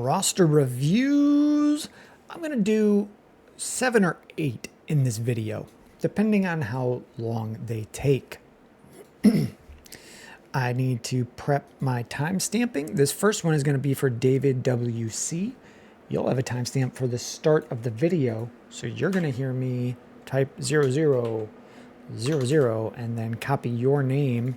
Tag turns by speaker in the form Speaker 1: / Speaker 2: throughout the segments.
Speaker 1: roster reviews. I'm going to do 7 or 8 in this video, depending on how long they take. I need to prep my time stamping. This first one is going to be for David WC. You'll have a timestamp for the start of the video, so you're going to hear me type 0000 and then copy your name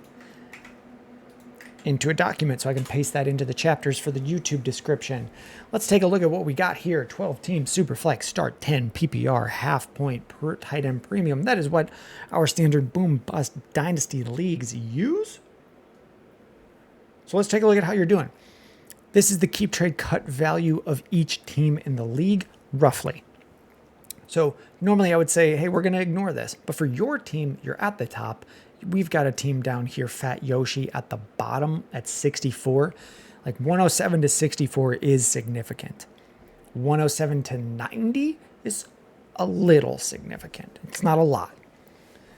Speaker 1: into a document so I can paste that into the chapters for the YouTube description. Let's take a look at what we got here. 12-team Superflex, start 10 PPR, half point per tight end premium. That is what our standard boom bust dynasty leagues use. So let's take a look at how you're doing. This is the keep trade cut value of each team in the league, roughly. So normally I would say, hey, we're going to ignore this. But for your team, you're at the top. We've got a team down here, Fat Yoshi, at the bottom at 64. Like 107 to 64 is significant. 107 to 90 is a little significant. It's not a lot.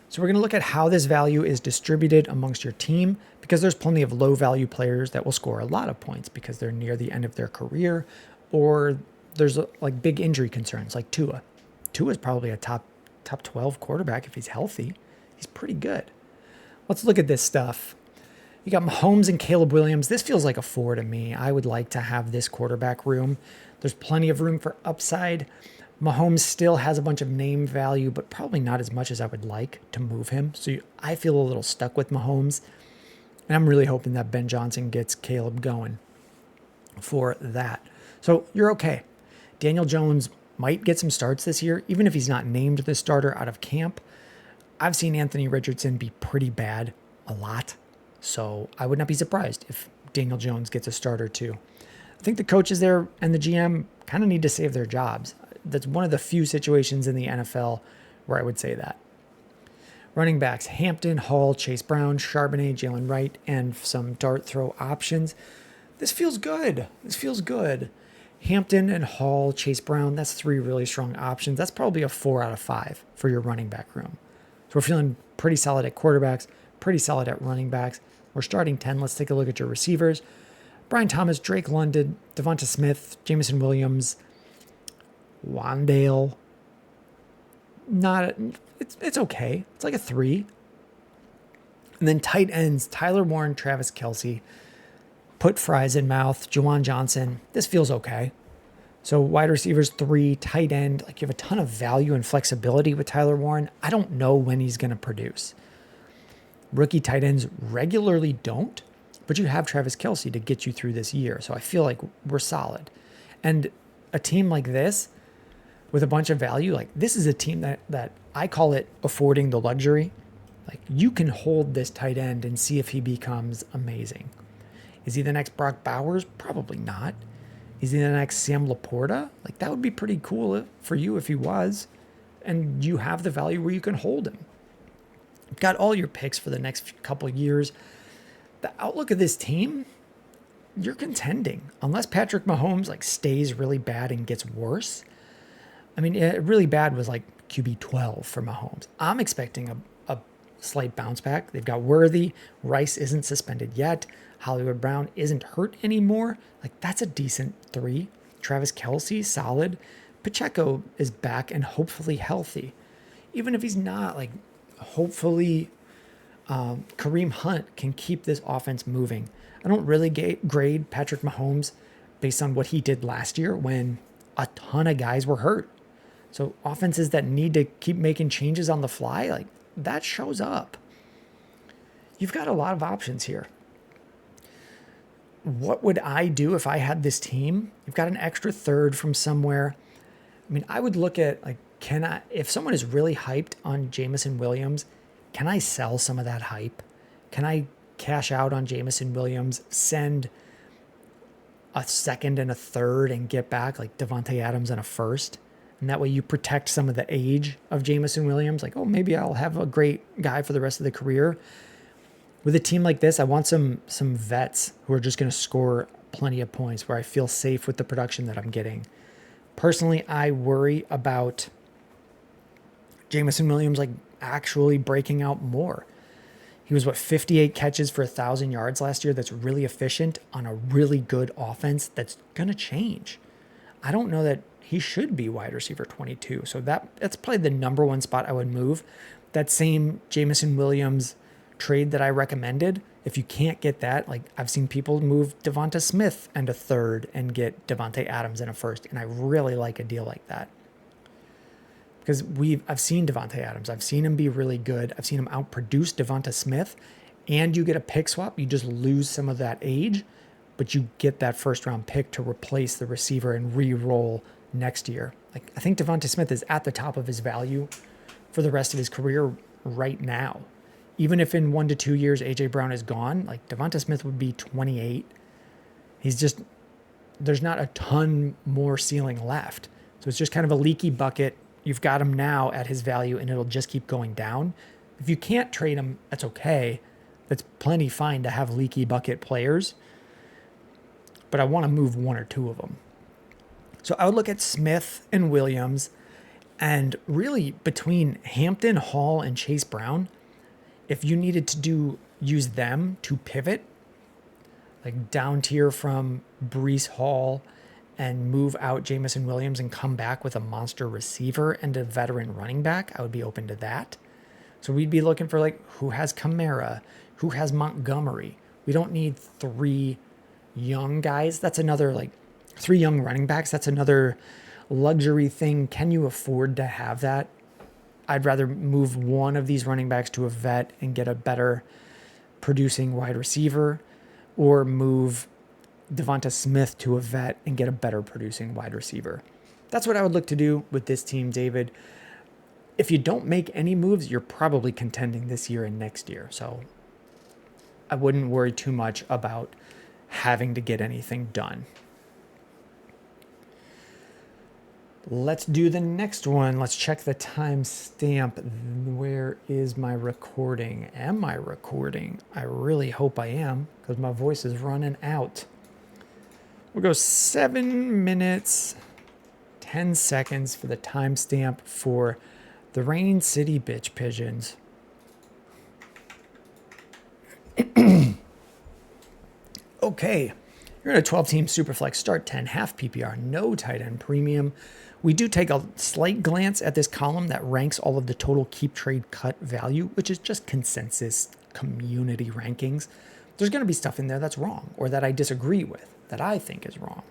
Speaker 1: So we're going to look at how this value is distributed amongst your team, because there's plenty of low value players that will score a lot of points because they're near the end of their career, or there's like big injury concerns like Tua. Tua is probably a top 12 quarterback if he's healthy. He's pretty good. Let's look at this stuff. You got Mahomes and Caleb Williams. This feels like a 4 to me. I would like to have this quarterback room. There's plenty of room for upside. Mahomes still has a bunch of name value, but probably not as much as I would like to move him. So I feel a little stuck with Mahomes. And I'm really hoping that Ben Johnson gets Caleb going for that. So you're okay. Daniel Jones might get some starts this year, even if he's not named the starter out of camp. I've seen Anthony Richardson be pretty bad a lot. So I would not be surprised if Daniel Jones gets a starter too. I think the coaches there and the GM kind of need to save their jobs. That's one of the few situations in the NFL where I would say that. Running backs, Hampton, Hall, Chase Brown, Charbonnet, Jalen Wright, and some dart throw options. This feels good. This feels good. Hampton and Hall, Chase Brown, that's 3 really strong options. That's probably a 4 out of 5 for your running back room. So we're feeling pretty solid at quarterbacks, pretty solid at running backs. We're starting 10. Let's take a look at your receivers. Brian Thomas, Drake London, Devonta Smith, Jameson Williams, Wandale. It's okay. It's like a 3. And then tight ends, Tyler Warren, Travis Kelce, put fries in mouth, Juwan Johnson. This feels okay. So wide receivers 3, tight end, like you have a ton of value and flexibility with Tyler Warren. I don't know when he's going to produce. Rookie tight ends regularly don't, but you have Travis Kelce to get you through this year. So I feel like we're solid. And a team like this with a bunch of value, like this is a team that I call it affording the luxury. Like you can hold this tight end and see if he becomes amazing. Is he the next Brock Bowers? Probably not. Is he the next Sam Laporta? Like that would be pretty cool for you if he was. And you have the value where you can hold him. You've got all your picks for the next couple of years. The outlook of this team, you're contending. Unless Patrick Mahomes like stays really bad and gets worse. I mean, really bad was like QB 12 for Mahomes. I'm expecting a slight bounce back. They've got Worthy. Rice isn't suspended yet. Hollywood Brown isn't hurt anymore. Like that's a decent 3. Travis Kelce, solid. Pacheco is back and hopefully healthy. Even if he's not, like hopefully Kareem Hunt can keep this offense moving. I don't really grade Patrick Mahomes based on what he did last year when a ton of guys were hurt. So offenses that need to keep making changes on the fly, like that shows up. You've got a lot of options here. What would I do if I had this team? You've got an extra 3rd from somewhere. I mean, I would look at like, if someone is really hyped on Jameson Williams, can I sell some of that hype? Can I cash out on Jameson Williams, send a 2nd and a 3rd and get back like Devontae Adams and a 1st? And that way you protect some of the age of Jameson Williams. Like, oh, maybe I'll have a great guy for the rest of the career. With a team like this, I want some vets who are just going to score plenty of points where I feel safe with the production that I'm getting. Personally, I worry about Jameson Williams like actually breaking out more. He was, 58 catches for 1,000 yards last year. That's really efficient on a really good offense that's going to change. I don't know that he should be wide receiver 22. So that's probably the number one spot I would move. That same Jameson Williams trade that I recommended, if you can't get that, like I've seen people move Devonta Smith and a third and get Devontae Adams in a first. And I really like a deal like that. Because I've seen Devontae Adams. I've seen him be really good. I've seen him outproduce Devonta Smith. And you get a pick swap. You just lose some of that age, but you get that first round pick to replace the receiver and re-roll next year. Like I think Devonta Smith is at the top of his value for the rest of his career right now. Even if in 1 to 2 years AJ Brown is gone, like Devonta Smith would be 28. There's not a ton more ceiling left. So it's just kind of a leaky bucket. You've got him now at his value and it'll just keep going down. If you can't trade him, that's okay. That's plenty fine to have leaky bucket players. But I want to move 1 or 2 of them. So I would look at Smith and Williams, and really between Hampton, Hall, and Chase Brown, if you needed to use them to pivot, like down tier from Breece Hall and move out Jameson Williams and come back with a monster receiver and a veteran running back, I would be open to that. So we'd be looking for like who has Kamara, who has Montgomery. We don't need 3 young guys. That's another like 3 young running backs. That's another luxury thing. Can you afford to have that? I'd rather move one of these running backs to a vet and get a better producing wide receiver, or move Devonta Smith to a vet and get a better producing wide receiver. That's what I would look to do with this team, David. If you don't make any moves, you're probably contending this year and next year. So I wouldn't worry too much about having to get anything done. Let's do the next one. Let's check the timestamp. Where is my recording? Am I recording? I really hope I am, because my voice is running out. We'll go 7 minutes, 10 seconds for the timestamp for the Rain City Bitch Pigeons. Okay, you're in a 12-team Superflex start 10, half PPR, no tight end premium. We do take a slight glance at this column that ranks all of the total keep trade cut value, which is just consensus community rankings. There's going to be stuff in there that's wrong or that I disagree with, that I think is wrong.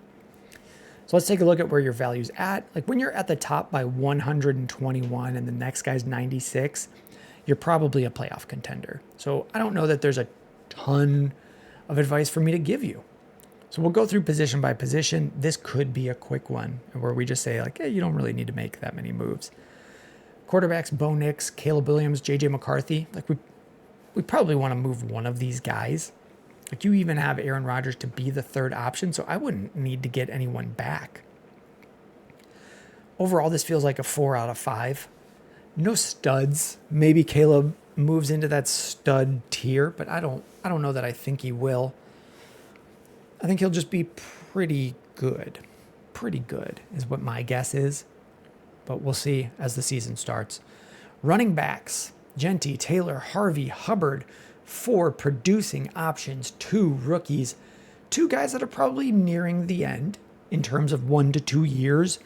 Speaker 1: So let's take a look at where your value's at. Like when you're at the top by 121 and the next guy's 96, you're probably a playoff contender. So I don't know that there's a ton of advice for me to give you. So we'll go through position by position. This could be a quick one where we just say like, hey, you don't really need to make that many moves. Quarterbacks, Bo Nix, Caleb Williams, JJ McCarthy. Like we probably want to move one of these guys. Like you even have Aaron Rodgers to be the third option, so I wouldn't need to get anyone back. Overall, this feels like a 4 out of 5. No studs. Maybe Caleb moves into that stud tier, but I don't know that I think he will. I think he'll just be pretty good. Pretty good is what my guess is. But we'll see as the season starts. Running backs, Genty, Taylor, Harvey, Hubbard, 4 producing options, 2 rookies, 2 guys that are probably nearing the end in terms of 1 to 2 years.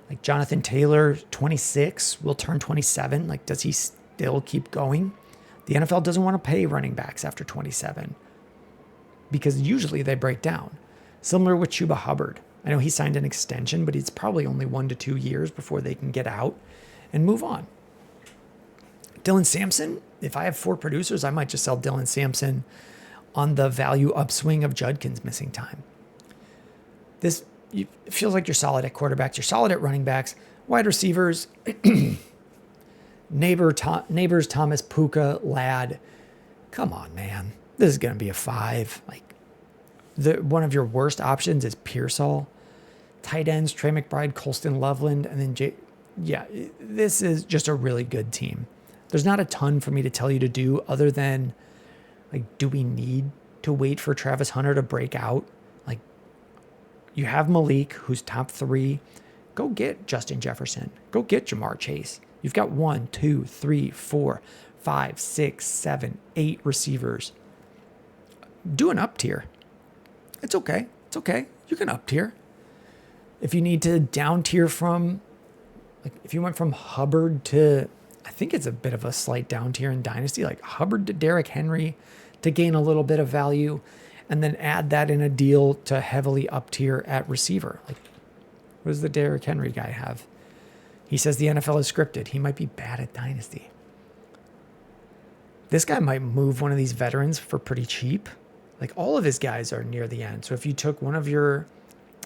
Speaker 1: Like Jonathan Taylor, 26, will turn 27. Like, does he still keep going? The NFL doesn't want to pay running backs after 27 because usually they break down. Similar with Chuba Hubbard. I know he signed an extension, but it's probably only 1 to 2 years before they can get out and move on. Dylan Sampson, if I have 4 producers, I might just sell Dylan Sampson on the value upswing of Judkins missing time. It feels like you're solid at quarterbacks. You're solid at running backs. Wide receivers, Neighbors, Thomas, Puka, Ladd. Come on, man. This is going to be a 5. Like, one of your worst options is Pearsall. Tight ends, Trey McBride, Colston Loveland, and then this is just a really good team. There's not a ton for me to tell you to do other than, like, do we need to wait for Travis Hunter to break out? Like, you have Malik, who's top 3. Go get Justin Jefferson. Go get Jamar Chase. You've got 1, 2, 3, 4, 5, 6, 7, 8 receivers. Do an up tier. It's okay. It's okay. You can up tier. If you need to down tier from, like if you went from Hubbard to, I think it's a bit of a slight down tier in Dynasty, like Hubbard to Derrick Henry to gain a little bit of value, and then add that in a deal to heavily up tier at receiver. Like, what does the Derrick Henry guy have? He says the NFL is scripted. He might be bad at Dynasty. This guy might move one of these veterans for pretty cheap. Like, all of his guys are near the end. So if you took one of your,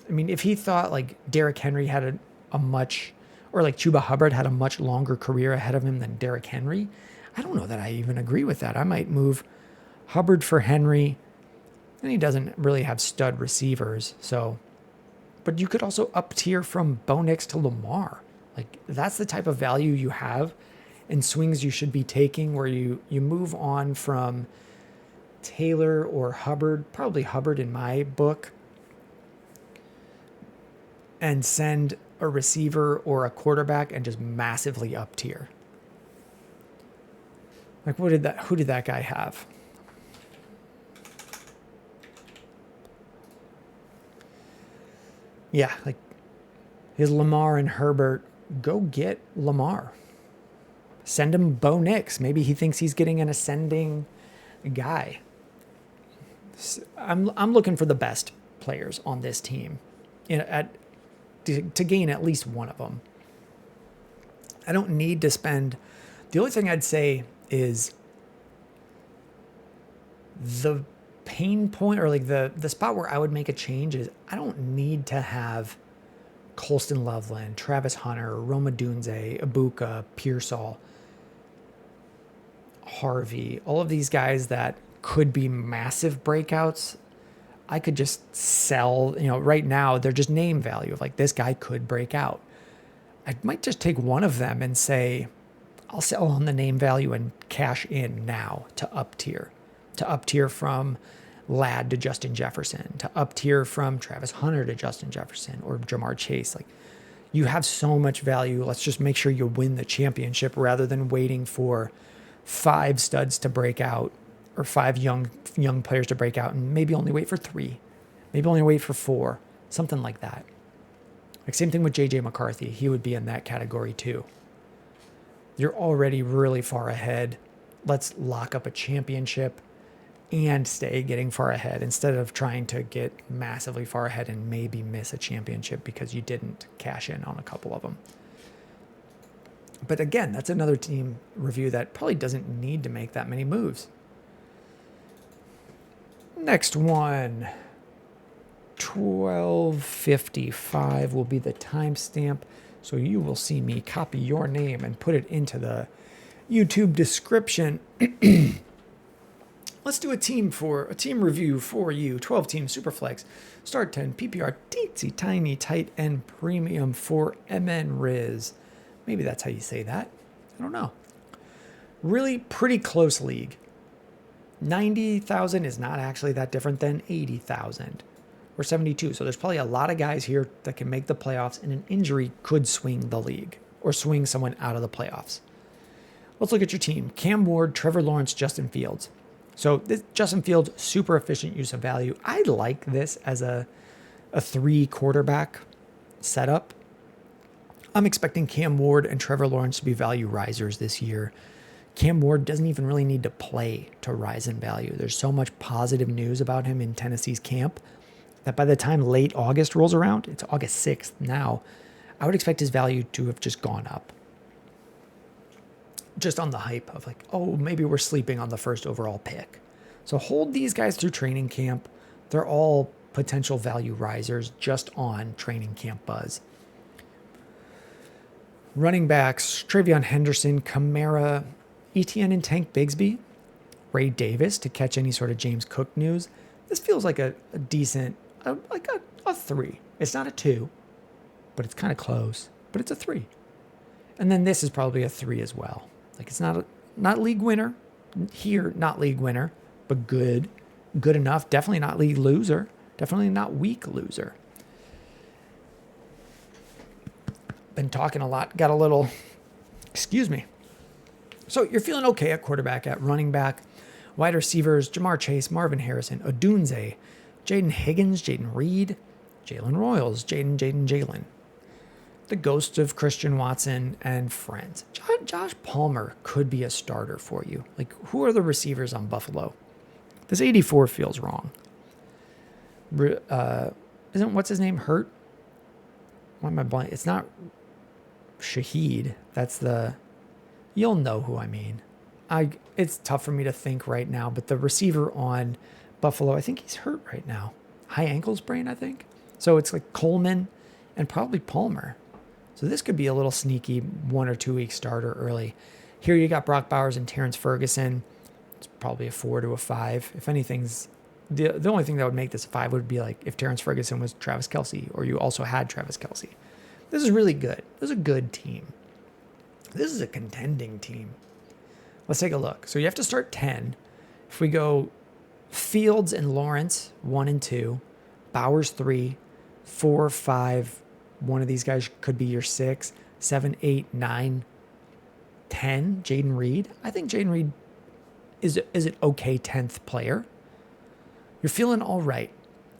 Speaker 1: I mean, if he thought like Derrick Henry had a much, or like Chuba Hubbard had a much longer career ahead of him than Derrick Henry, I don't know that I even agree with that. I might move Hubbard for Henry, and he doesn't really have stud receivers. So, but you could also up tier from Bo Nix to Lamar. Like, that's the type of value you have and swings you should be taking, where you move on from Taylor or Hubbard, probably Hubbard in my book, and send a receiver or a quarterback and just massively up tier. Like, who did that guy have? Yeah, like his Lamar and Herbert. Go get Lamar. Send him Bo Nix. Maybe he thinks he's getting an ascending guy. I'm looking for the best players on this team, to gain at least one of them. I don't need to spend. The only thing I'd say is the pain point, or like the spot where I would make a change, is I don't need to have Colston Loveland, Travis Hunter, Roma Dunze, Ibuka, Pearsall, Harvey, all of these guys that could be massive breakouts. I could just sell, right now they're just name value of like, this guy could break out. I might just take one of them and say, I'll sell on the name value and cash in now to up tier from Ladd to Justin Jefferson, to up tier from Travis Hunter to Justin Jefferson or Jamar Chase. Like, you have so much value. Let's just make sure you win the championship rather than waiting for 5 studs to break out, or 5 young players to break out, and maybe only wait for 3, maybe only wait for 4, something like that. Like, same thing with JJ McCarthy. He would be in that category too. You're already really far ahead. Let's lock up a championship and stay getting far ahead, instead of trying to get massively far ahead and maybe miss a championship because you didn't cash in on a couple of them. But again, that's another team review that probably doesn't need to make that many moves. Next one, 12:55 will be the timestamp. So you will see me copy your name and put it into the YouTube description. Let's do a team review for you. 12-team Superflex, Start 10, PPR, teensy tiny tight end premium for MN Riz. Maybe that's how you say that. I don't know. Really pretty close league. 90,000 is not actually that different than 80,000 or 72. So there's probably a lot of guys here that can make the playoffs, and an injury could swing the league or swing someone out of the playoffs. Let's look at your team. Cam Ward, Trevor Lawrence, Justin Fields. So this Justin Fields, super efficient use of value. I like this as a 3 quarterback setup. I'm expecting Cam Ward and Trevor Lawrence to be value risers this year. Cam Ward doesn't even really need to play to rise in value. There's so much positive news about him in Tennessee's camp that by the time late August rolls around, it's August 6th now, I would expect his value to have just gone up. Just on the hype of like, oh, maybe we're sleeping on the first overall pick. So hold these guys through training camp. They're all potential value risers just on training camp buzz. Running backs, Travion Henderson, Kamara, Etienne and Tank Bigsby, Ray Davis to catch any sort of James Cook news. This feels like a decent, like a 3. It's not a 2, but it's kind of close, but it's a 3. And then this is probably a 3 as well. Like, it's not league winner here, not league winner, but good enough. Definitely not league loser. Definitely not weak loser. Been talking a lot. Got a little, excuse me. So you're feeling okay at quarterback. At running back, wide receivers, Jamar Chase, Marvin Harrison, Odunze, Jaden Higgins, Jaden Reed, Jalen Royals, Jalen. The ghost of Christian Watson and friends. Josh Palmer could be a starter for you. Like, who are the receivers on Buffalo? This 84 feels wrong. Isn't what's his name hurt? Why am I blank? It's not Shaheed. That's the... You'll know who I mean. It's tough for me to think right now, but the receiver on Buffalo, I think he's hurt right now. High ankle sprain, I think. So it's like Coleman and probably Palmer. So this could be a little sneaky 1 or 2 week starter early. Here you got Brock Bowers and Terrence Ferguson. It's probably a 4 to a 5. If anything's, the only thing that would make this a 5 would be like if Terrence Ferguson was Travis Kelce, or you also had Travis Kelce. This is really good. This is a good team. This is a contending team. Let's take a look. So you have to start 10. If we go Fields and Lawrence, 1 and 2, Bowers 3, 4, 5. One of these guys could be your 6, 7, 8, 9, 10. Jaden Reed. I think Jaden Reed is an okay 10th player. You're feeling all right.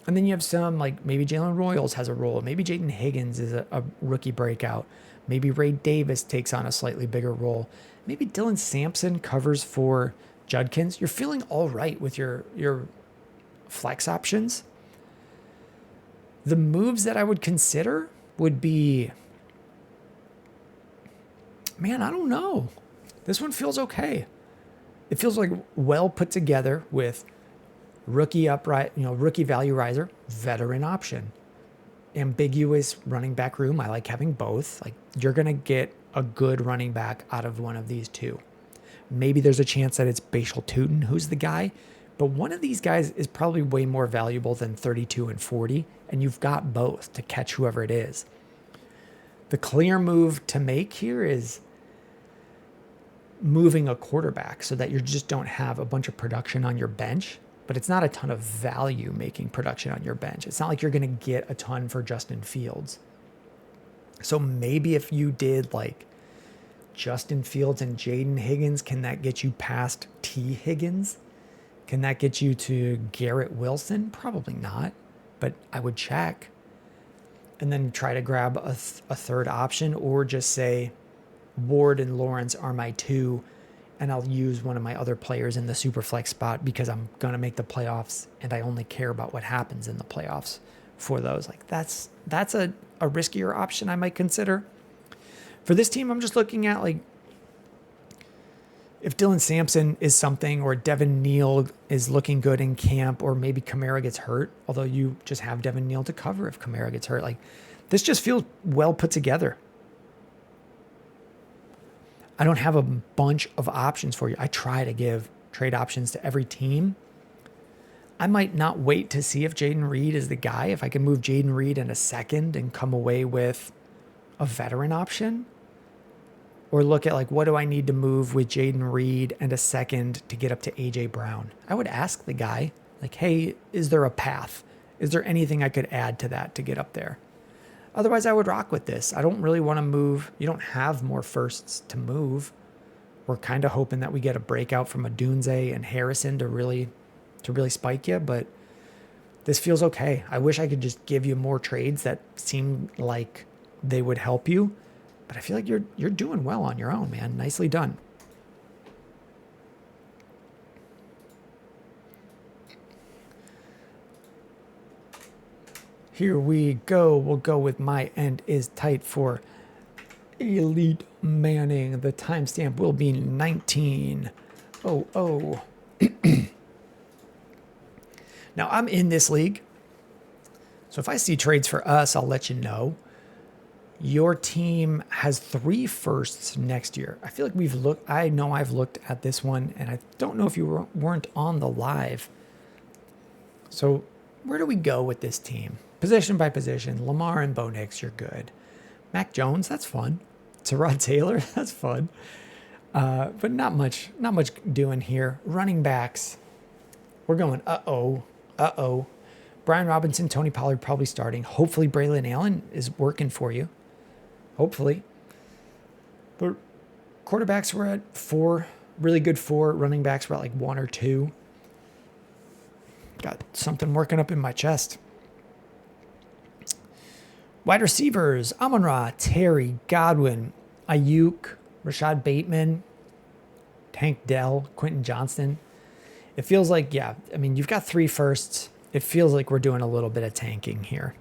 Speaker 1: And then you have some, like maybe Jalen Royals has a role. Maybe Jaden Higgins is a rookie breakout. Maybe Ray Davis takes on a slightly bigger role. Maybe Dylan Sampson covers for Judkins. You're feeling all right with your flex options. The moves that I would consider would be, man, I don't know. This one feels okay. It feels like well put together with rookie value riser, veteran option, ambiguous running back room. I like having both. Like, you're going to get a good running back out of one of these two. Maybe there's a chance that it's Bashal Tutin who's the guy, but one of these guys is probably way more valuable than 32 and 40, and you've got both to catch whoever it is. The clear move to make here is moving a quarterback so that you just don't have a bunch of production on your bench, but it's not a ton of value making production on your bench. It's not like you're going to get a ton for Justin Fields. So maybe if you did like Justin Fields and Jaden Higgins, can that get you past T. Higgins? Can that get you to Garrett Wilson? Probably not, but I would check. And then try to grab a third option, or just say Ward and Lawrence are my 2, and I'll use one of my other players in the super flex spot because I'm going to make the playoffs and I only care about what happens in the playoffs for those. Like that's a riskier option I might consider. For this team, I'm just looking at like if Dylan Sampson is something, or Devin Neal is looking good in camp, or maybe Kamara gets hurt, although you just have Devin Neal to cover if Kamara gets hurt. Like, this just feels well put together. I don't have a bunch of options for you. I try to give trade options to every team. I might not wait to see if Jaden Reed is the guy. If I can move Jaden Reed in a second and come away with a veteran option, or look at like, what do I need to move with Jaden Reed and a second to get up to AJ Brown? I would ask the guy, like, hey, is there a path? Is there anything I could add to that to get up there? Otherwise, I would rock with this. I don't really want to move. You don't have more firsts to move. We're kind of hoping that we get a breakout from Odunze and Harrison to really spike you, but this feels okay. I wish I could just give you more trades that seem like they would help you. But I feel like you're doing well on your own, man. Nicely done. Here we go. We'll go with my end is tight for ELItemanning. The timestamp will be 19:00. Now, I'm in this league, so if I see trades for us, I'll let you know. Your team has 3 firsts next year. I feel like I know I've looked at this one, and I don't know if you weren't on the live. So where do we go with this team? Position by position. Lamar and Bo Nix, you're good. Mac Jones, that's fun. Tyrod Taylor, that's fun. But not much doing here. Running backs, we're going uh-oh. Brian Robinson, Tony Pollard probably starting. Hopefully Braylon Allen is working for you. Hopefully. But Quarterbacks were at 4, really good 4. Running backs were at like 1 or 2. Got something working up in my chest. Wide receivers, Amon-Ra, Terry, Godwin, Ayuk, Rashad Bateman, Tank Dell, Quentin Johnston. It feels like, yeah, I mean, you've got 3 firsts. It feels like we're doing a little bit of tanking here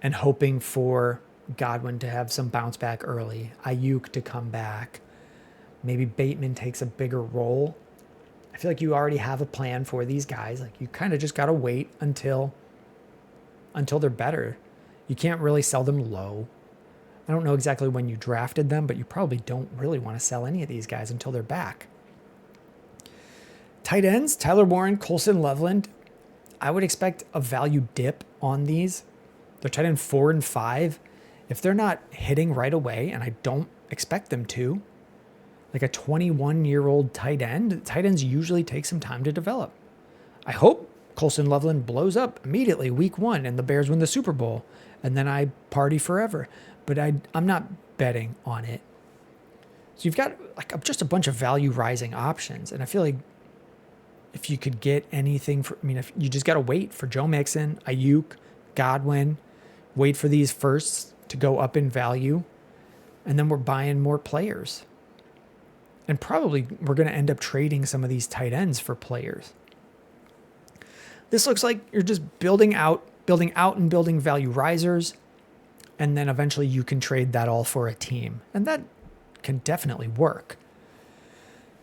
Speaker 1: and hoping for Godwin to have some bounce back early, Ayuk to come back. Maybe Bateman takes a bigger role. I feel like you already have a plan for these guys. Like, you kind of just got to wait until they're better. You can't really sell them low. I don't know exactly when you drafted them, but you probably don't really want to sell any of these guys until they're back. Tight ends, Tyler Warren, Colson Loveland. I would expect a value dip on these. They're tight end 4 and 5. If they're not hitting right away, and I don't expect them to, like a 21-year-old tight end, tight ends usually take some time to develop. I hope Colson Loveland blows up immediately week 1 and the Bears win the Super Bowl, and then I party forever. But I'm not betting on it. So you've got like just a bunch of value rising options, and I feel like if you could get anything if you just got to wait for Joe Mixon, Ayuk, Godwin, wait for these firsts to go up in value, and then we're buying more players. And probably we're going to end up trading some of these tight ends for players. This looks like you're just building out and building value risers, and then eventually you can trade that all for a team. And that can definitely work.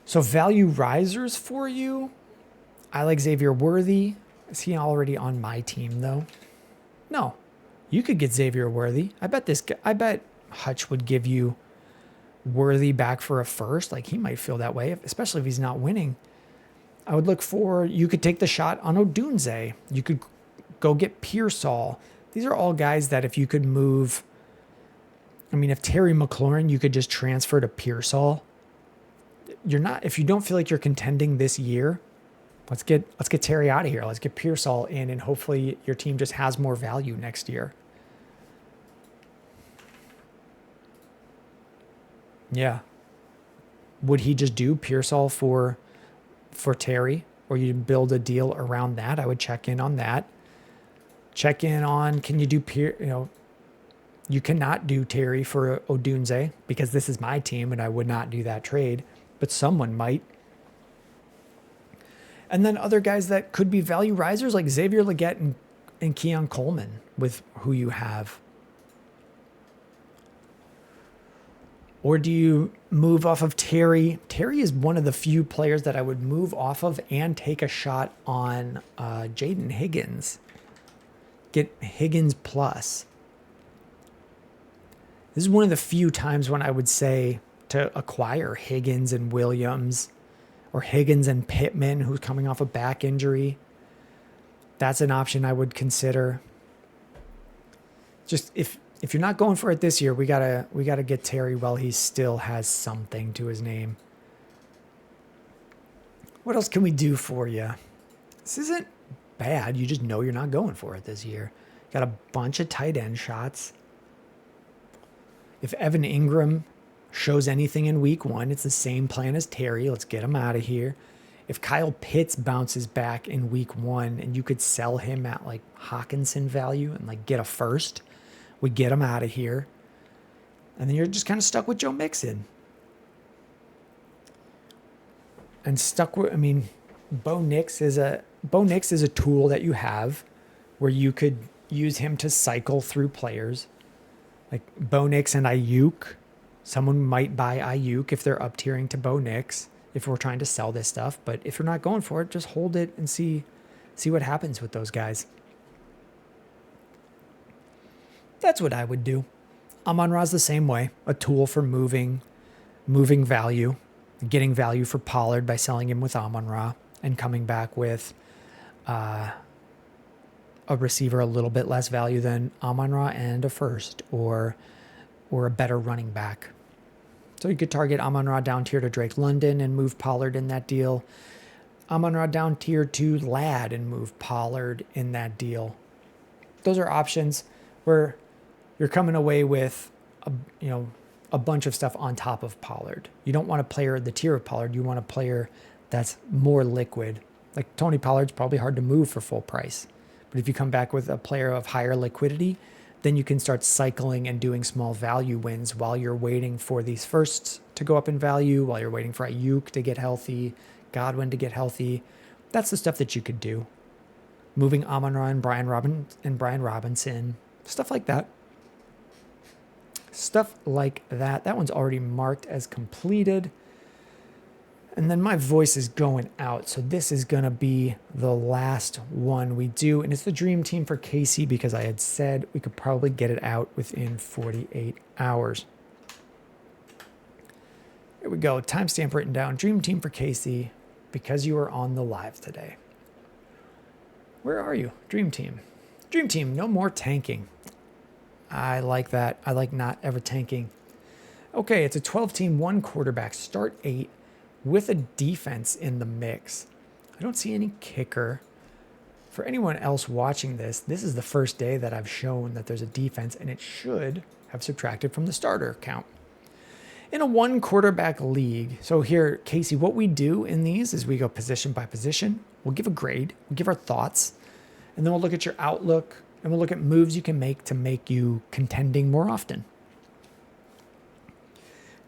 Speaker 1: So value risers for you, I like Xavier Worthy. Is he already on my team though? No. You could get Xavier Worthy. I bet Hutch would give you Worthy back for a first. Like, he might feel that way, especially if he's not winning. I would look for, you could take the shot on Odunze. You could go get Pearsall. These are all guys that if you could move, if Terry McLaurin, you could just transfer to Pearsall. If you don't feel like you're contending this year, let's get Terry out of here. Let's get Pearsall in, and hopefully your team just has more value next year. Yeah. Would he just do Pearsall for Terry, or you build a deal around that? I would check in on that. Check in on, can you do you cannot do Terry for Odunze because this is my team and I would not do that trade, but someone might. And then other guys that could be value risers like Xavier Legette and Keon Coleman with who you have. Or do you move off of Terry? Terry is one of the few players that I would move off of and take a shot on Jaden Higgins. Get Higgins plus. This is one of the few times when I would say to acquire Higgins and Williams, or Higgins and Pittman, who's coming off a back injury. That's an option I would consider. Just if you're not going for it this year, we gotta get Terry while he still has something to his name. What else can we do for you? This isn't bad. You just know you're not going for it this year. Got a bunch of tight end shots. If Evan Ingram shows anything in week 1, it's the same plan as Terry. Let's get him out of here. If Kyle Pitts bounces back in week 1 and you could sell him at like Hawkinson value and like get a first, we get him out of here. And then you're just kind of stuck with Joe Mixon. And stuck with, Bo Nix is a tool that you have where you could use him to cycle through players. Like Bo Nix and Ayuk. Someone might buy Ayuk if they're up tiering to Bo Nix, if we're trying to sell this stuff. But if you're not going for it, just hold it and see what happens with those guys. That's what I would do. Amon-Ra's the same way. A tool for moving value, getting value for Pollard by selling him with Amon-Ra and coming back with a receiver a little bit less value than Amon-Ra and a first or a better running back. So you could target Amon-Ra down tier to Drake London and move Pollard in that deal. Amon-Ra down tier to Ladd and move Pollard in that deal. Those are options where you're coming away with a bunch of stuff on top of Pollard. You don't want a player the tier of Pollard. You want a player that's more liquid. Like Tony Pollard's probably hard to move for full price. But if you come back with a player of higher liquidity, then you can start cycling and doing small value wins while you're waiting for these firsts to go up in value, while you're waiting for Ayuk to get healthy, Godwin to get healthy. That's the stuff that you could do. Moving Amon-Ra and Brian Robinson, stuff like that. Stuff like that. That one's already marked as completed. And then my voice is going out, so this is going to be the last one we do. And it's the Dream Team for Casey because I had said we could probably get it out within 48 hours. Here we go. Timestamp written down. Dream Team for Casey because you were on the live today. Where are you? Dream Team. Dream Team, no more tanking. I like that. I like not ever tanking. Okay, it's a 12-team, 1 quarterback, start 8 with a defense in the mix. I don't see any kicker. For anyone else watching this, this is the first day that I've shown that there's a defense, and it should have subtracted from the starter count. In a 1 quarterback league, so here, Casey, what we do in these is we go position by position. We'll give a grade, we'll give our thoughts, and then we'll look at your outlook, and we'll look at moves you can make to make you contending more often.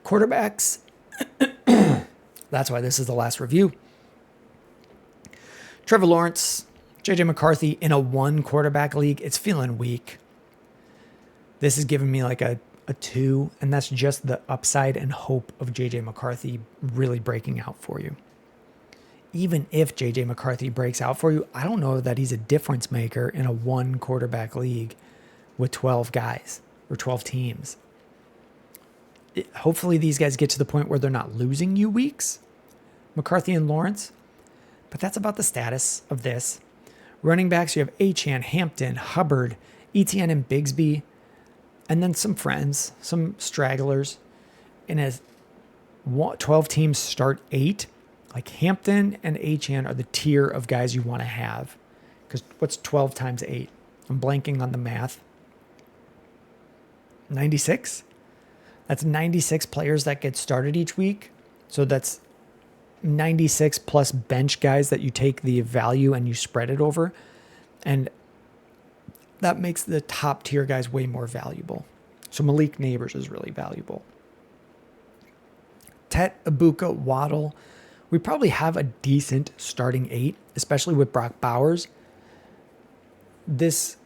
Speaker 1: Quarterbacks, that's why this is the last review. Trevor Lawrence, JJ McCarthy in a 1 quarterback league, it's feeling weak. This is giving me like a 2, and that's just the upside and hope of JJ McCarthy really breaking out for you. Even if JJ McCarthy breaks out for you, I don't know that he's a difference maker in a 1 quarterback league with 12 guys or 12 teams. Hopefully these guys get to the point where they're not losing you weeks, McCarthy and Lawrence, but that's about the status of this. Running backs, you have Achane, Hampton, Hubbard, Etienne, and Bigsby, and then some friends, some stragglers. In a 12-team start 8, like Hampton and Achane are the tier of guys you want to have. Because what's 12 times 8? I'm blanking on the math. 96? That's 96 players that get started each week. So that's 96 plus bench guys that you take the value and you spread it over. And that makes the top tier guys way more valuable. So Malik Neighbors is really valuable. Tet, Ibuka, Waddle. We probably have a decent starting 8, especially with Brock Bowers. This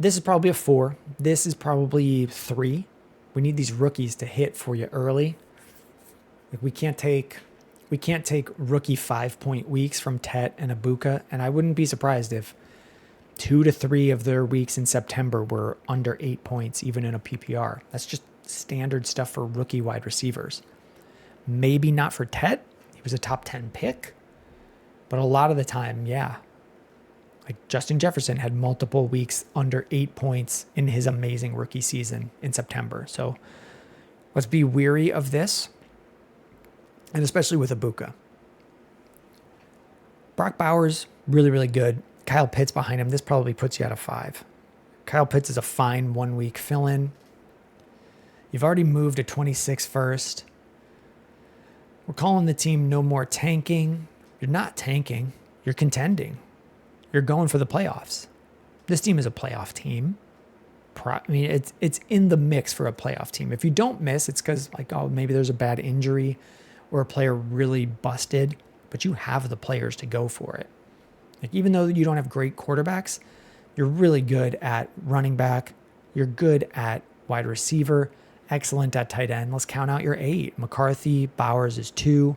Speaker 1: is probably a 4. This is probably 3. We need these rookies to hit for you early. Like we can't take rookie 5-point weeks from Tet and Ibuka, and I wouldn't be surprised if 2 to 3 of their weeks in September were under 8 points, even in a PPR. That's just standard stuff for rookie wide receivers. Maybe not for Tet. He was a top 10 pick, but a lot of the time, yeah. Like Justin Jefferson had multiple weeks under 8 points in his amazing rookie season in September. So let's be weary of this, and especially with Ibuka. Brock Bowers, really, really good. Kyle Pitts behind him. This probably puts you at a 5. Kyle Pitts is a fine 1-week fill-in. You've already moved to 26 first. We're calling the team no more tanking. You're not tanking. You're contending. You're going for the playoffs. This team is a playoff team. I mean, it's in the mix for a playoff team. If you don't miss, it's because like, oh, maybe there's a bad injury or a player really busted, but you have the players to go for it. Like even though you don't have great quarterbacks, you're really good at running back. You're good at wide receiver. Excellent at tight end. Let's count out your 8. McCarthy, Bowers is 2.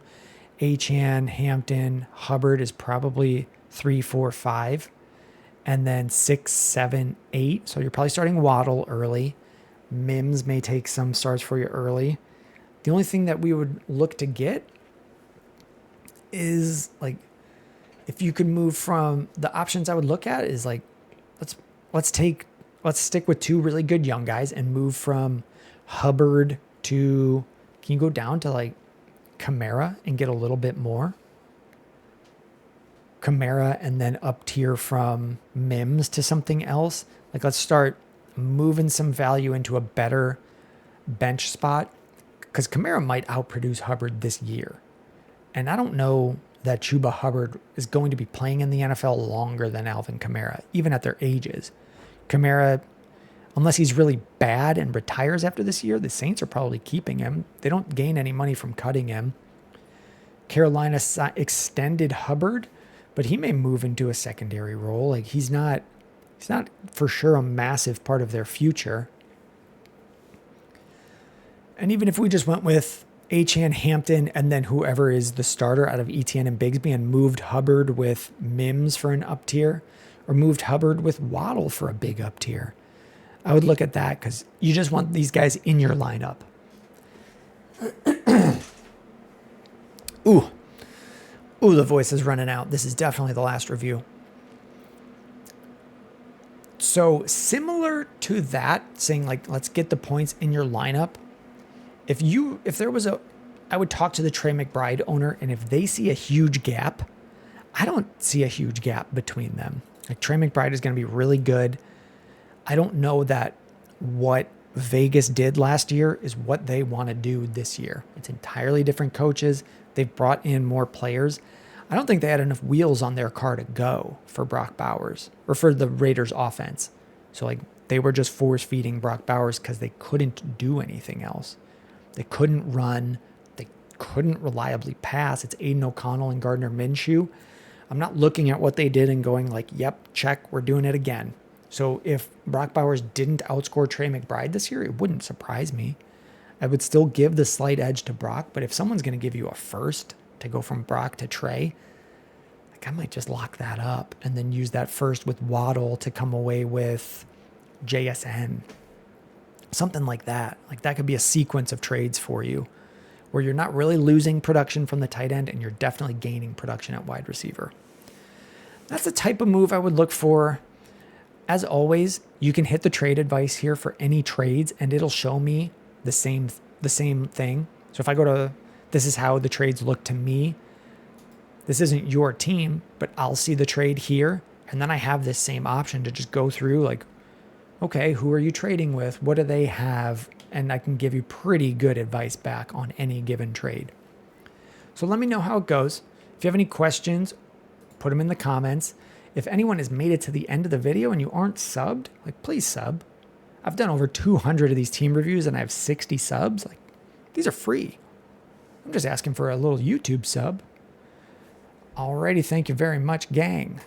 Speaker 1: Achane, Hampton, Hubbard is probably 3, 4, 5. And then 6, 7, 8. So you're probably starting Waddle early. Mims may take some starts for you early. The only thing that we would look to get is like, if you could move from the options I would look at is like, let's stick with 2 really good young guys and move from Hubbard to, can you go down to like Kamara and get a little bit more? Kamara and then up tier from Mims to something else. Like let's start moving some value into a better bench spot because Kamara might outproduce Hubbard this year. And I don't know that Chuba Hubbard is going to be playing in the NFL longer than Alvin Kamara, even at their ages. Kamara, unless he's really bad and retires after this year, the Saints are probably keeping him. They don't gain any money from cutting him. Carolina extended Hubbard, but he may move into a secondary role. Like he's not for sure a massive part of their future. And even if we just went with Achane, Hampton, and then whoever is the starter out of Etienne and Bigsby and moved Hubbard with Mims for an up tier, or moved Hubbard with Waddle for a big up tier, I would look at that because you just want these guys in your lineup. Ooh, the voice is running out. This is definitely the last review. So similar to that, saying like, let's get the points in your lineup. If there was I would talk to the Trey McBride owner, and if they see a huge gap, I don't see a huge gap between them. Like Trey McBride is going to be really good. I don't know that what Vegas did last year is what they want to do this year. It's entirely different coaches. They've brought in more players. I don't think they had enough wheels on their car to go for Brock Bowers or for the Raiders offense. So like they were just force feeding Brock Bowers because they couldn't do anything else. They couldn't run. They couldn't reliably pass. It's Aiden O'Connell and Gardner Minshew. I'm not looking at what they did and going like, yep, check, we're doing it again. So if Brock Bowers didn't outscore Trey McBride this year, it wouldn't surprise me. I would still give the slight edge to Brock, but if someone's going to give you a first to go from Brock to Trey, like I might just lock that up and then use that first with Waddle to come away with JSN. Something like that. Like that could be a sequence of trades for you where you're not really losing production from the tight end and you're definitely gaining production at wide receiver. That's the type of move I would look for. As always, you can hit the trade advice here for any trades and it'll show me the same thing. So if I go to, this is how the trades look to me. This isn't your team, but I'll see the trade here. And then I have this same option to just go through like, okay, who are you trading with? What do they have? And I can give you pretty good advice back on any given trade. So let me know how it goes. If you have any questions, put them in the comments. If anyone has made it to the end of the video and you aren't subbed, like please sub. I've done over 200 of these team reviews and I have 60 subs. Like these are free. I'm just asking for a little YouTube sub. Alrighty, thank you very much, gang.